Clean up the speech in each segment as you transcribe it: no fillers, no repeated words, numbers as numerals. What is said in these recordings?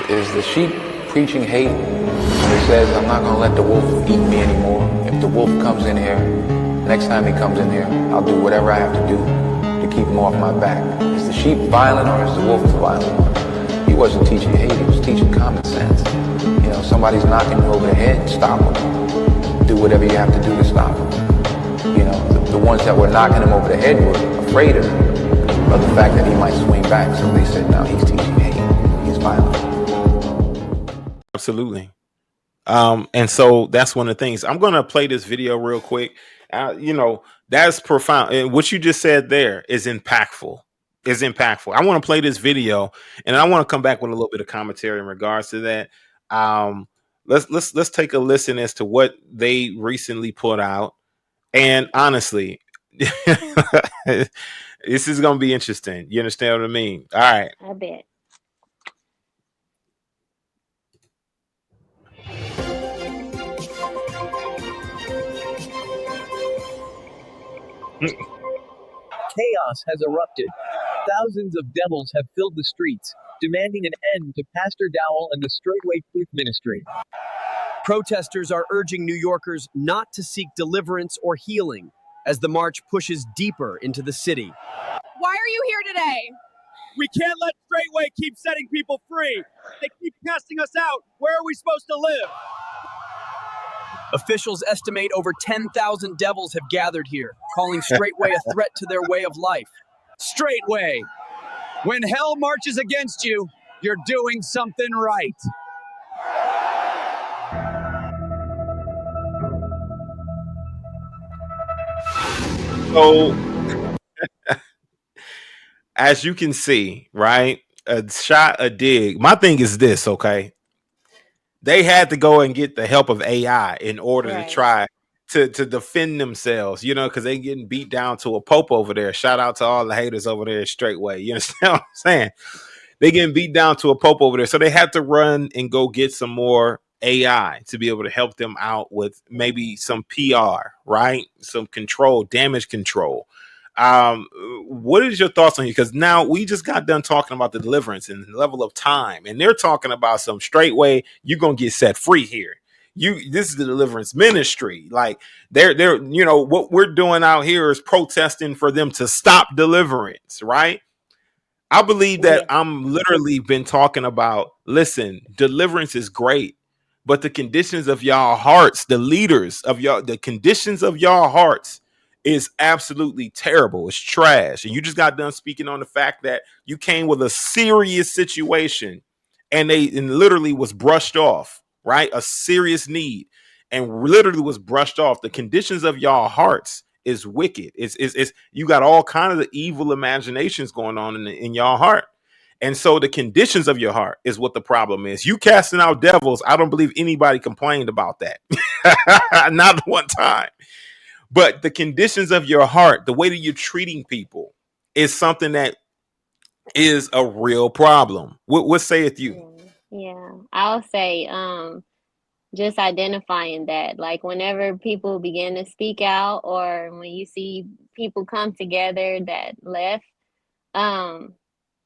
Is the sheep preaching hate? It says, I'm not going to let the wolf eat me anymore. If the wolf comes in here, next time he comes in here, I'll do whatever I have to do to keep him off my back. Is the sheep violent or is the wolf the violent one? He wasn't teaching hate, he was teaching common sense. You know, somebody's knocking you over the head, stop them. Do whatever you have to do to stop them. You know, the ones that were knocking him over the head were afraid of him, of the fact that he might swing back. So they said, no, he's teaching hate, he's violent. Absolutely. And so that's one of the things. I'm going to play this video real quick. You know, that's profound. And what you just said there is impactful. I want to play this video, and I want to come back with a little bit of commentary in regards to that. Let's take a listen as to what they recently put out. And honestly, this is going to be interesting. You understand what I mean? All right. I bet. Chaos has erupted. Thousands of devils have filled the streets, demanding an end to Pastor Dowell and the Straitway Truth Ministry. Protesters are urging New Yorkers not to seek deliverance or healing as the march pushes deeper into the city. Why are you here today? We can't let Straitway keep setting people free. They keep casting us out. Where are we supposed to live? Officials estimate over 10,000 devils have gathered here, calling Straitway a threat to their way of life. Straitway, when hell marches against you, you're doing something right. So, as you can see, right, a shot, a dig. My thing is this, okay? They had to go and get the help of AI in order to try to defend themselves, you know, because they getting beat down to a pope over there. Shout out to all the haters over there at Straitway. You understand what I'm saying? They getting beat down to a pope over there. So they had to run and go get some more AI to be able to help them out with maybe some PR, right? Some control, damage control. What is your thoughts on it? Because now we just got done talking about the deliverance and the level of time, and they're talking about some Straitway. You're gonna get set free here. This is the deliverance ministry. Like they're you know what we're doing out here is protesting for them to stop deliverance, right? I believe that I'm literally been talking about. Listen, deliverance is great, but the conditions of y'all hearts, the leaders of y'all, the conditions of y'all hearts is absolutely terrible. It's trash. And you just got done speaking on the fact that you came with a serious situation and literally was brushed off, right? A serious need and literally was brushed off. The conditions of y'all hearts is wicked. It's you got all kinds of evil imaginations going on in y'all heart. And so the conditions of your heart is what the problem is. You casting out devils. I don't believe anybody complained about that. Not one time. But the conditions of your heart, the way that you're treating people is something that is a real problem. What saith you? Yeah, I'll say just identifying that, like whenever people begin to speak out or when you see people come together that left,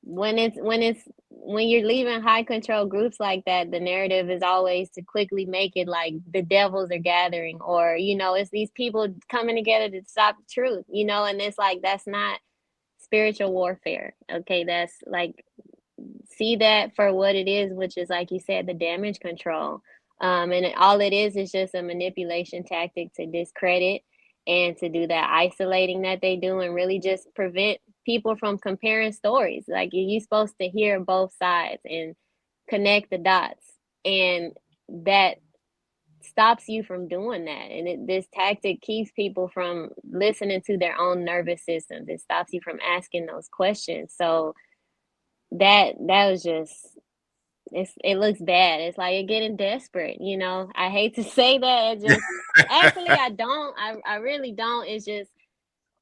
when you're leaving high control groups like that, the narrative is always to quickly make it like the devils are gathering, or you know, it's these people coming together to stop the truth, you know, and it's like that's not spiritual warfare. Okay, that's like, see that for what it is, which is like you said, the damage control. And all it is just a manipulation tactic to discredit and to do that isolating that they do and really just prevent people from comparing stories. Like you're supposed to hear both sides and connect the dots, and that stops you from doing that. And this tactic keeps people from listening to their own nervous systems. It stops you from asking those questions. So that was just, it looks bad. It's like you're getting desperate, you know. I hate to say that. It just actually I really don't. It's just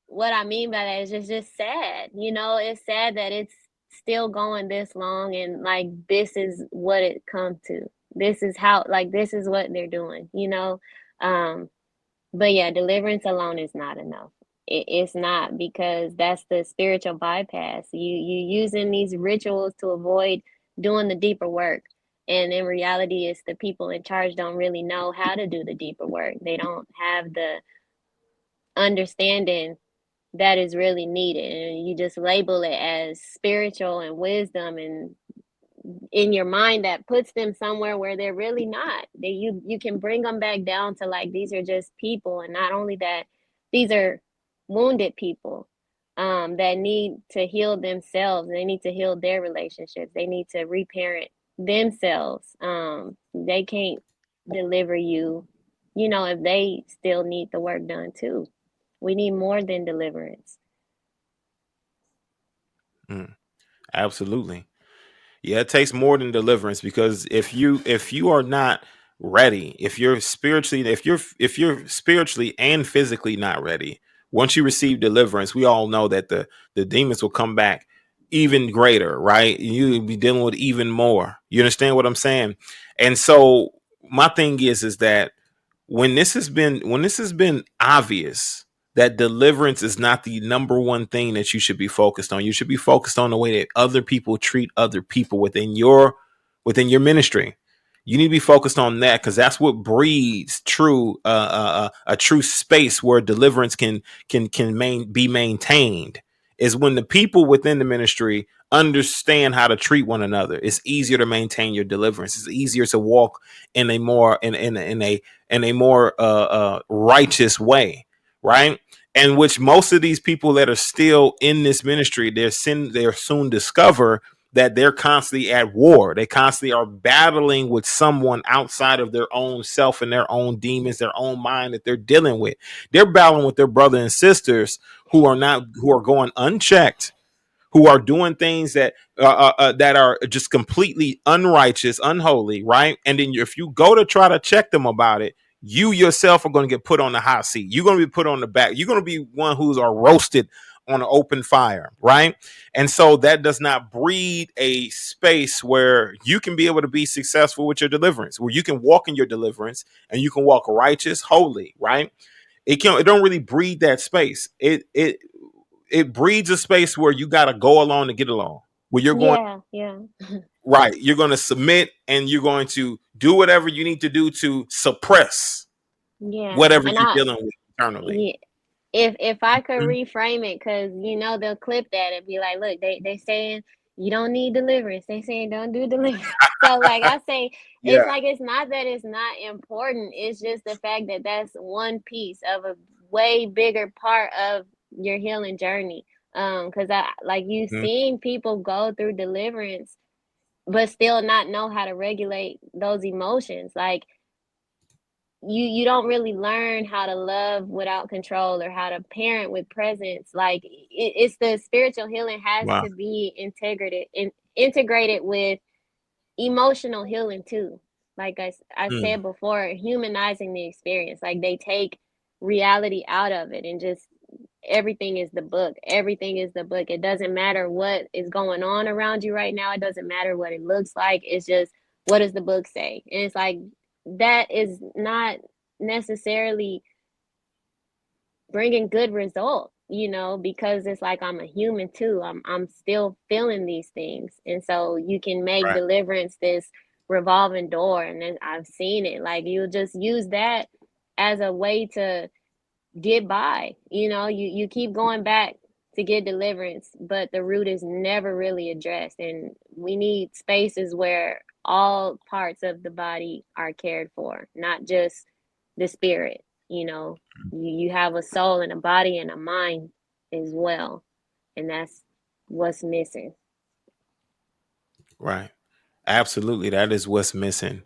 what I mean by that is just sad. You know, it's sad that it's still going this long and like this is what it comes to. This is how, like, this is what they're doing, you know. But yeah, deliverance alone is not enough. It's not, because that's the spiritual bypass. You using these rituals to avoid doing the deeper work. And in reality, it's the people in charge don't really know how to do the deeper work. They don't have the understanding that is really needed. And you just label it as spiritual and wisdom, and in your mind that puts them somewhere where they're really not. You can bring them back down to like, these are just people, and not only that, these are wounded people that need to heal themselves. They need to heal their relationships. They need to reparent themselves. They can't deliver you, if they still need the work done too. We need more than deliverance. Absolutely. Yeah, it takes more than deliverance, because if you are not ready, if you're spiritually and physically not ready, once you receive deliverance, we all know that the demons will come back even greater, right? You'll be dealing with even more. You understand what I'm saying? And so my thing is that when this has been obvious that deliverance is not the number one thing that you should be focused on. You should be focused on the way that other people treat other people within your ministry. You need to be focused on that, because that's what breeds a true space where deliverance can be maintained. Is when the people within the ministry understand how to treat one another. It's easier to maintain your deliverance. It's easier to walk in a more righteous way, right? And which most of these people that are still in this ministry, they'll soon discover that they're constantly at war. They constantly are battling with someone outside of their own self and their own demons, their own mind that they're dealing with. They're battling with their brothers and sisters who are going unchecked, who are doing things that are just completely unrighteous, unholy, right? And then if you go to try to check them about it, you yourself are going to get put on the hot seat. You're going to be put on the back. You're going to be one who's are roasted on an open fire, right? And so that does not breed a space where you can be able to be successful with your deliverance, where you can walk in your deliverance and you can walk righteous, holy, right? It don't really breed that space. It breeds a space where you got to go along to get along, where you're going, right. You're going to submit and you're going to do whatever you need to do to suppress whatever And you're dealing with internally. If I could reframe it, because they'll clip that and be like, look, they saying you don't need deliverance. They saying don't do deliverance. So like I say, Yeah. it's like, it's not that it's not important. It's just the fact that that's one piece of a way bigger part of your healing journey. Because you've seen people go through deliverance but still not know how to regulate those emotions. Like, you don't really learn how to love without control, or how to parent with presence. Like, it's the spiritual healing has Wow. to be integrated with emotional healing too. Like I said before, humanizing the experience. Like, they take reality out of it and just everything is the book. Everything is the book. It doesn't matter what is going on around you right now. It doesn't matter what it looks like. It's just, what does the book say? And it's like, that is not necessarily bringing good result, because it's like, I'm a human too. I'm still feeling these things. And so you can make deliverance this revolving door. And then I've seen it. Like, you'll just use that as a way to get by. You keep going back to get deliverance, but the root is never really addressed. And we need spaces where all parts of the body are cared for, not just the spirit. You have a soul and a body and a mind as well, and that's what's missing. Right. Absolutely. That is what's missing.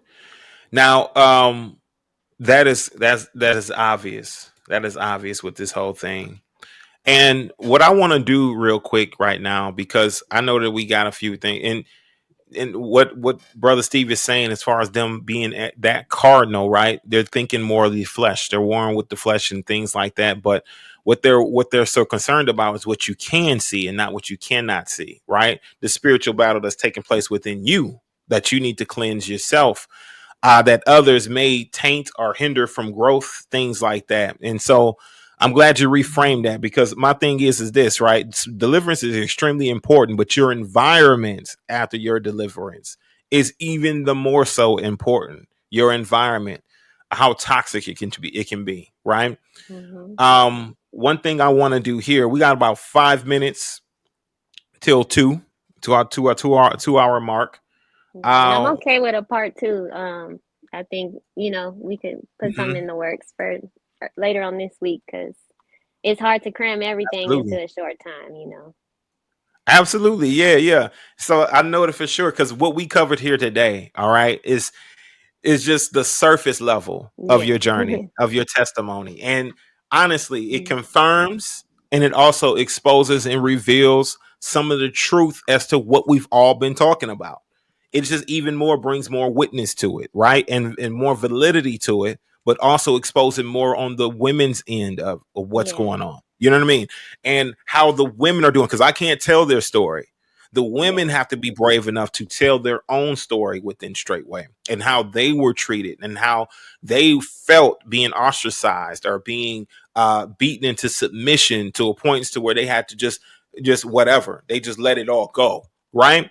Now, that is obvious. That is obvious with this whole thing. And what I want to do real quick right now, because I know that we got a few things, and what Brother Steve is saying, as far as them being at that cardinal, right? They're thinking more of the flesh. They're warring with the flesh and things like that. But what they're so concerned about is what you can see and not what you cannot see, right? The spiritual battle that's taking place within you, that you need to cleanse yourself, that others may taint or hinder from growth, things like that. And so I'm glad you reframed that, because my thing is this, right? Deliverance is extremely important, but your environment after your deliverance is even the more so important. Your environment, how toxic it can be, right? One thing I want to do here, we got about 5 minutes till 2 hour mark. And I'm okay with a part 2. I think, we could put something in the works for later on this week, because it's hard to cram everything Absolutely. into a short time. Absolutely. Yeah. So I know it for sure, because what we covered here today, all right, is just the surface level of your journey, of your testimony. And honestly, it confirms and it also exposes and reveals some of the truth as to what we've all been talking about. It just even more brings more witness to it, right? And more validity to it, but also exposing more on the women's end of what's going on. You know what I mean? And how the women are doing, because I can't tell their story. The women have to be brave enough to tell their own story within Straitway, and how they were treated and how they felt being ostracized or being beaten into submission to a point to where they had to just whatever. They just let it all go. Right.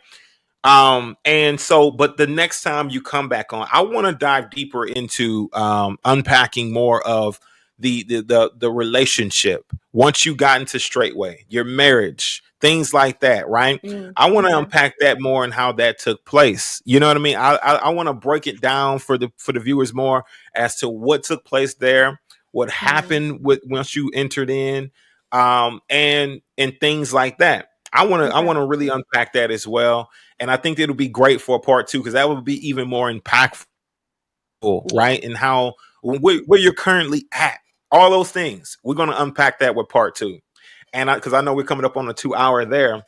And so, but the next time you come back on, I want to dive deeper into unpacking more of the relationship once you got into Straitway, your marriage, things like that, right? I want to unpack that more and how that took place. You know what I mean? I want to break it down for the viewers more as to what took place there, what happened once you entered in, and things like that. I want to really unpack that as well. And I think it'll be great for a part 2, because that would be even more impactful, right? And how where you're currently at, all those things. We're going to unpack that with part 2. And because I know we're coming up on a 2 hour there.